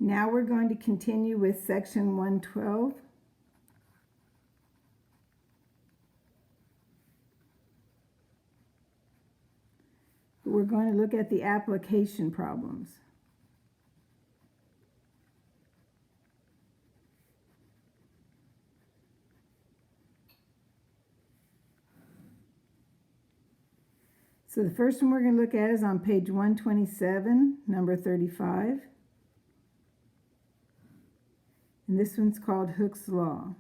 Now we're going to continue with section 112. We're going to look at the application problems. So the first one we're going to look at is on page 127, number 35. And this one's called Hooke's Law.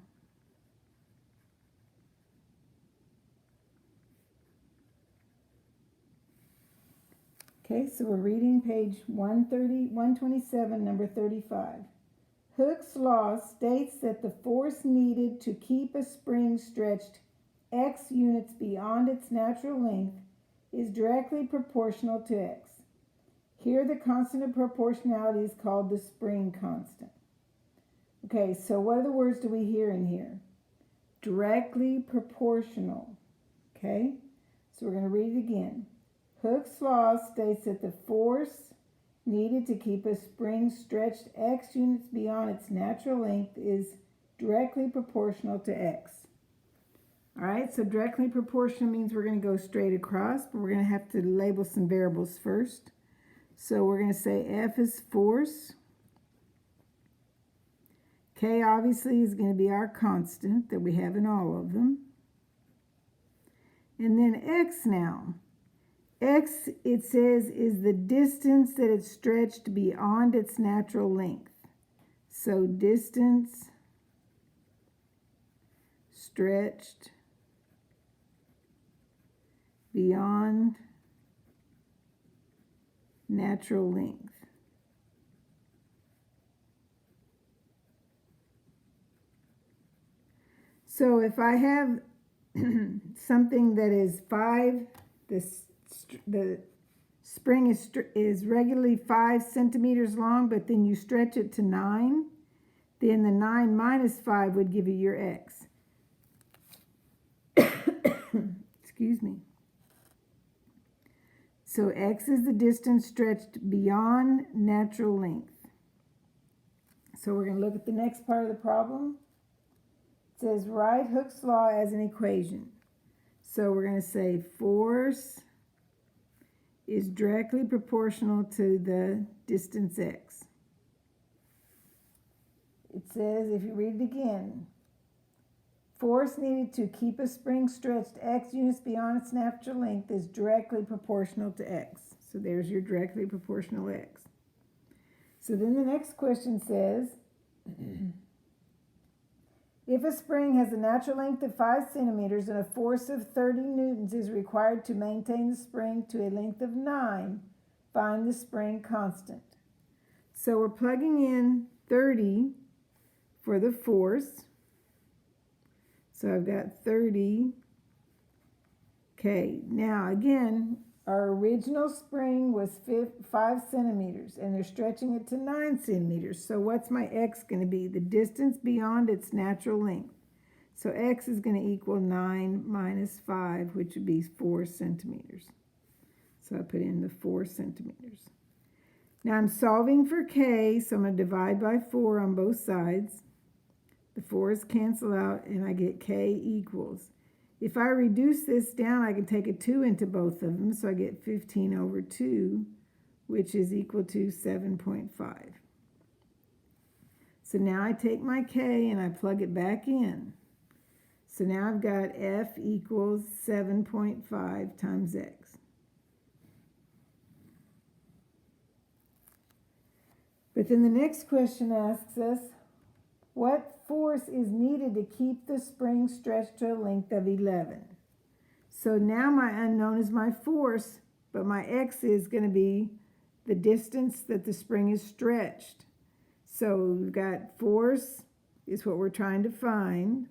Okay, so we're reading page 127, number 35. Hooke's law states that the force needed to keep a spring stretched x units beyond its natural length is directly proportional to x. Here the constant of proportionality is called the spring constant. Okay, so what other words do we hear in here? Directly proportional. Okay, so we're going to read it again. Hooke's law states that the force needed to keep a spring stretched x units beyond its natural length is directly proportional to x. All right, so directly proportional means we're going to go straight across, but we're going to have to label some variables first. So we're going to say F is force. K obviously is going to be our constant that we have in all of them. And then X now. X, it says, is the distance that it's stretched beyond its natural length. So distance stretched beyond natural length. So if I have something that is 5, the spring is regularly 5 centimeters long, but then you stretch it to 9, then the 9 minus 5 would give you your x. Excuse me. So x is the distance stretched beyond natural length. So we're going to look at the next part of the problem. It says write Hooke's law as an equation. So we're going to say force is directly proportional to the distance x. It says, if you read it again, force needed to keep a spring stretched x units beyond its natural length is directly proportional to x. So there's your directly proportional x. So then the next question says, if a spring has a natural length of 5 centimeters and a force of 30 newtons is required to maintain the spring to a length of 9, find the spring constant. So we're plugging in 30 for the force. So I've got 30. Okay, now again, our original spring was 5 centimeters and they're stretching it to 9 centimeters. So what's my x going to be? The distance beyond its natural length. So x is going to equal 9 minus 5, which would be 4 centimeters. So I put in the 4 centimeters. Now I'm solving for k, so I'm going to divide by 4 on both sides. The 4's cancel out and I get k equals. If I reduce this down, I can take a 2 into both of them, so I get 15 over 2, which is equal to 7.5. So now I take my k and I plug it back in. So now I've got F equals 7.5 times x. But then the next question asks us, what force is needed to keep the spring stretched to a length of 11? So now my unknown is my force, but my x is going to be the distance that the spring is stretched. So we've got force is what we're trying to find,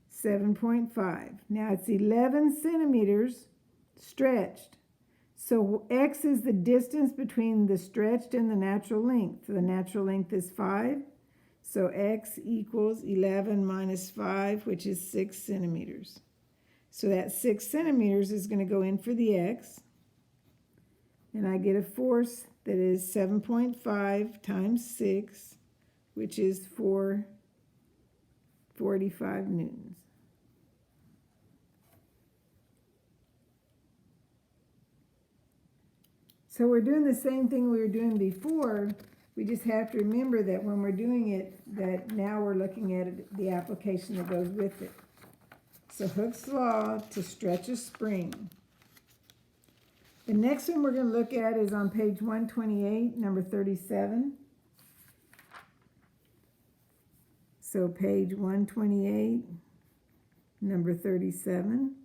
7.5. Now it's 11 centimeters stretched. So x is the distance between the stretched and the natural length. The natural length is 5. So x equals 11 minus 5, which is 6 centimeters. So that 6 centimeters is going to go in for the x. And I get a force that is 7.5 times 6, which is 445 newtons. So we're doing the same thing we were doing before. We just have to remember that when we're doing it, that now we're looking at it, the application that goes with it. So Hooke's law to stretch a spring. The next one we're going to look at is on page 128, number 37. So page 128, number 37.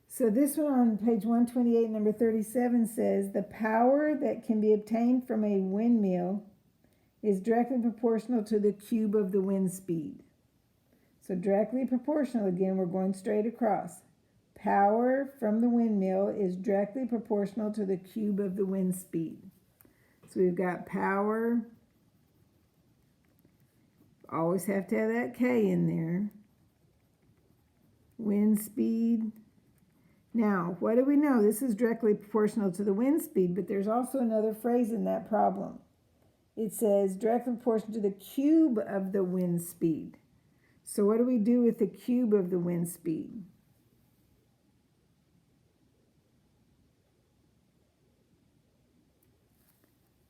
So this one on page 128, number 37 says, the power that can be obtained from a windmill is directly proportional to the cube of the wind speed. So directly proportional, again, we're going straight across. Power from the windmill is directly proportional to the cube of the wind speed. So we've got power, always have to have that K in there. Wind speed. Now, what do we know? This is directly proportional to the wind speed, but there's also another phrase in that problem. It says directly proportional to the cube of the wind speed. So what do we do with the cube of the wind speed?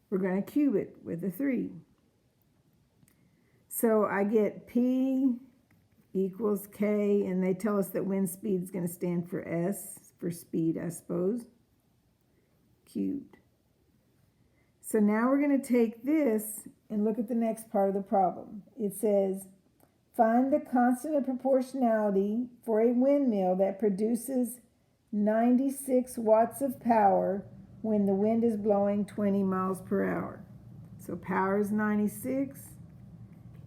We're going to cube it with a 3. So I get P equals K, and they tell us that wind speed is going to stand for S, for speed, I suppose, cubed. So now we're going to take this and look at the next part of the problem. It says, find the constant of proportionality for a windmill that produces 96 watts of power when the wind is blowing 20 miles per hour. So power is 96,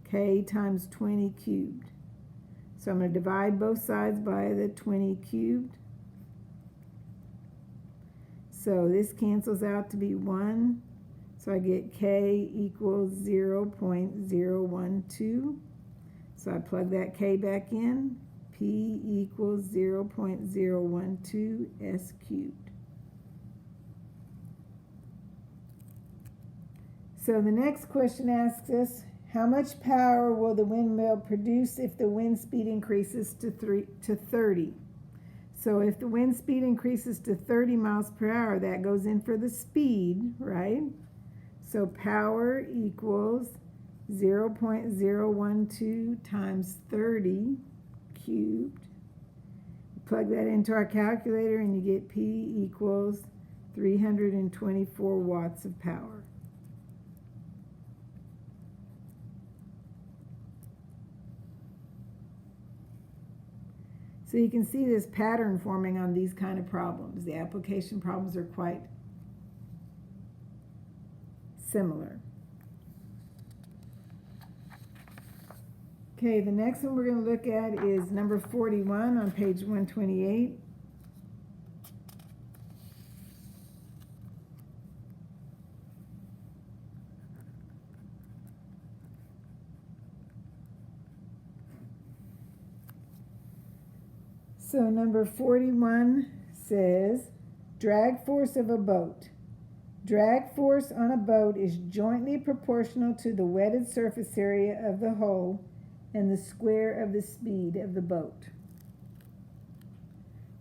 K times 20 cubed. So I'm going to divide both sides by the 20 cubed. So this cancels out to be 1. So I get K equals 0.012. So I plug that K back in. P equals 0.012 S cubed. So the next question asks us, how much power will the windmill produce if the wind speed increases to 30? So if the wind speed increases to 30 miles per hour, that goes in for the speed, right? So power equals 0.012 times 30 cubed. Plug that into our calculator and you get P equals 324 watts of power. So you can see this pattern forming on these kind of problems. The application problems are quite similar. Okay, the next one we're going to look at is number 41 on page 128. So number 41 says, drag force of a boat. Drag force on a boat is jointly proportional to the wetted surface area of the hull and the square of the speed of the boat.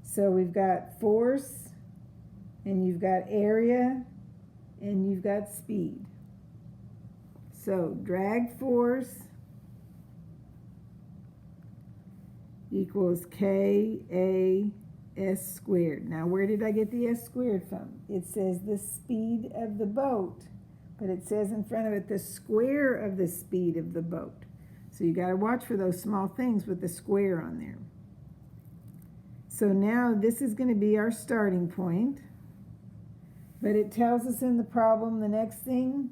So we've got force, and you've got area, and you've got speed. So drag force equals KA S squared. Now where did I get the S squared from? It says the speed of the boat, but it says in front of it the square of the speed of the boat. So you got to watch for those small things with the square on there. So now this is going to be our starting point, but it tells us in the problem the next thing.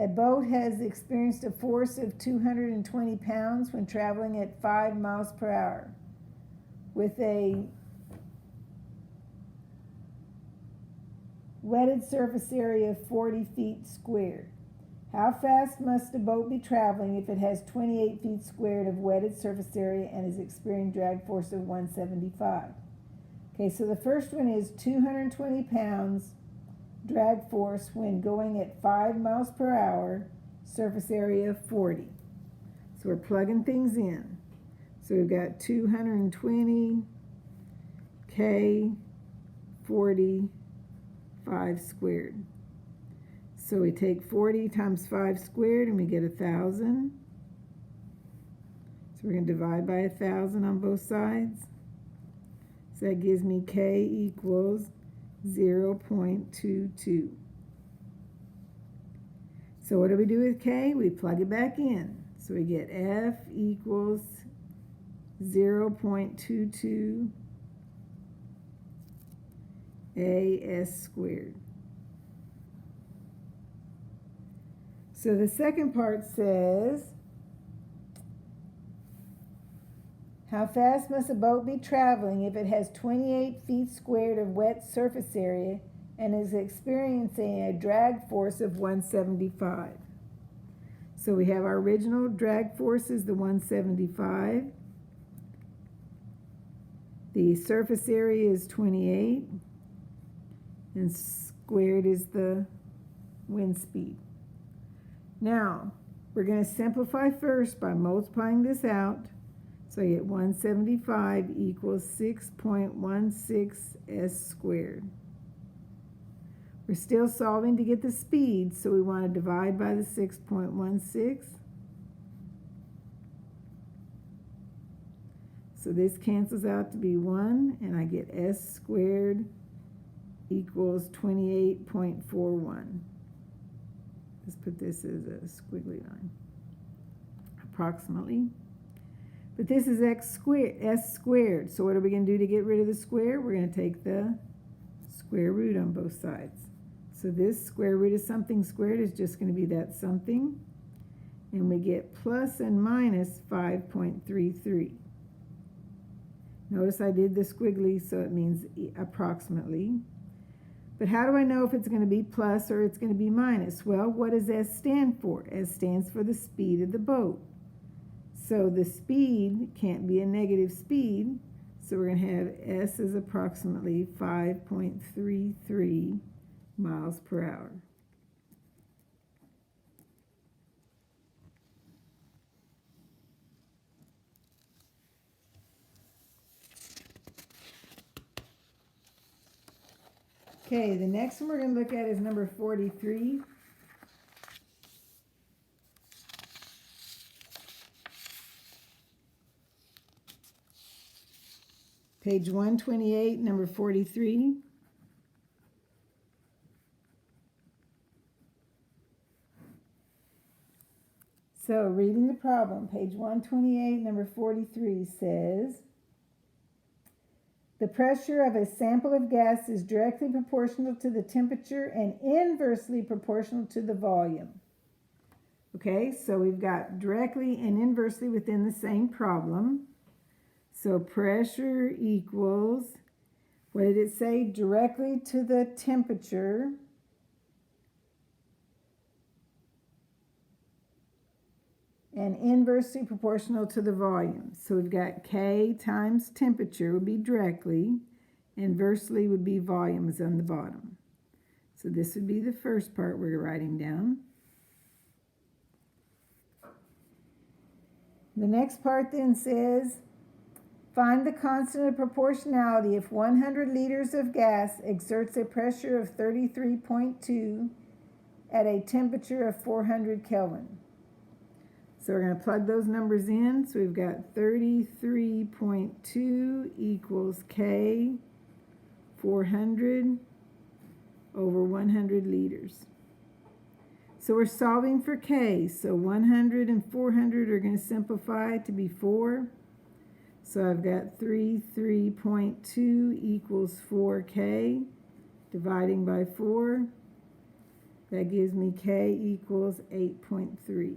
A boat has experienced a force of 220 pounds when traveling at 5 miles per hour with a wetted surface area of 40 feet squared. How fast must a boat be traveling if it has 28 feet squared of wetted surface area and is experiencing drag force of 175? Okay, so the first one is 220 pounds drag force when going at 5 miles per hour, surface area 40. So we're plugging things in. So we've got 220 K 40 5 squared. So we take 40 times 5 squared and we get 1,000. So we're going to divide by 1,000 on both sides. So that gives me K equals 0.22. So what do we do with K? We plug it back in. So we get F equals 0.22 AS squared. So the second part says, how fast must a boat be traveling if it has 28 feet squared of wet surface area and is experiencing a drag force of 175? So we have our original drag force is the 175. The surface area is 28. And squared is the wind speed. Now, we're going to simplify first by multiplying this out. So I get 175 equals 6.16 S squared. We're still solving to get the speed, so we want to divide by the 6.16. So this cancels out to be 1, and I get S squared equals 28.41. Let's put this as a squiggly line, approximately. But this is S squared. So what are we going to do to get rid of the square? We're going to take the square root on both sides. So this square root of something squared is just going to be that something. And we get plus and minus 5.33. Notice I did the squiggly, so it means approximately. But how do I know if it's going to be plus or it's going to be minus? Well, what does S stand for? S stands for the speed of the boat. So the speed can't be a negative speed. So we're going to have S is approximately 5.33 miles per hour. Okay, the next one we're going to look at is number 43. Page 128, number 43. So reading the problem, page 128, number 43 says, the pressure of a sample of gas is directly proportional to the temperature and inversely proportional to the volume. Okay, so we've got directly and inversely within the same problem. So pressure equals, what did it say? Directly to the temperature and inversely proportional to the volume. So we've got K times temperature would be directly, inversely would be volume is on the bottom. So this would be the first part we're writing down. The next part then says, find the constant of proportionality if 100 liters of gas exerts a pressure of 33.2 at a temperature of 400 Kelvin. So we're going to plug those numbers in. So we've got 33.2 equals K 400 over 100 liters. So we're solving for K. So 100 and 400 are going to simplify to be 4. So I've got 33.2 equals 4K, dividing by 4. That gives me K equals 8.3.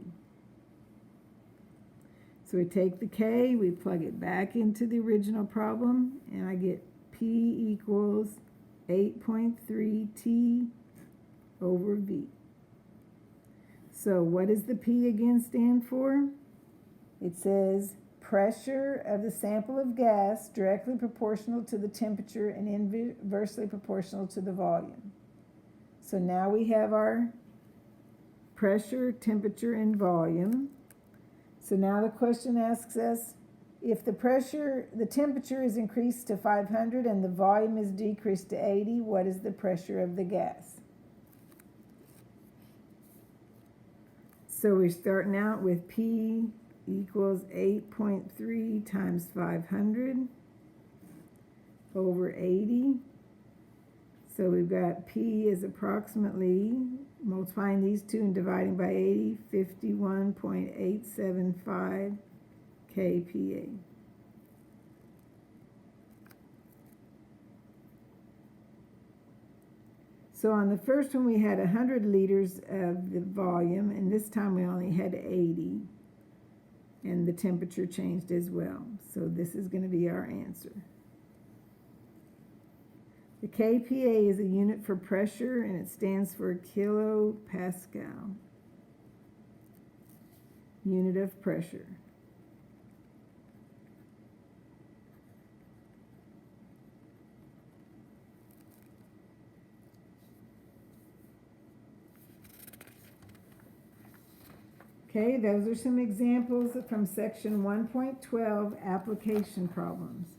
So we take the K, we plug it back into the original problem, and I get P equals 8.3 T over V. So what does the P again stand for? It says pressure of the sample of gas directly proportional to the temperature and inversely proportional to the volume. So now we have our pressure, temperature, and volume. So now the question asks us, if the temperature is increased to 500 and the volume is decreased to 80, what is the pressure of the gas? So we're starting out with P equals 8.3 times 500 over 80. So we've got P is approximately, multiplying these two and dividing by 80, 51.875 kPa. So on the first one we had 100 liters of the volume, and this time we only had 80. And the temperature changed as well. So this is going to be our answer. The kPa is a unit for pressure, and it stands for kilopascal. Unit of pressure. Okay, those are some examples from section 1.12, application problems.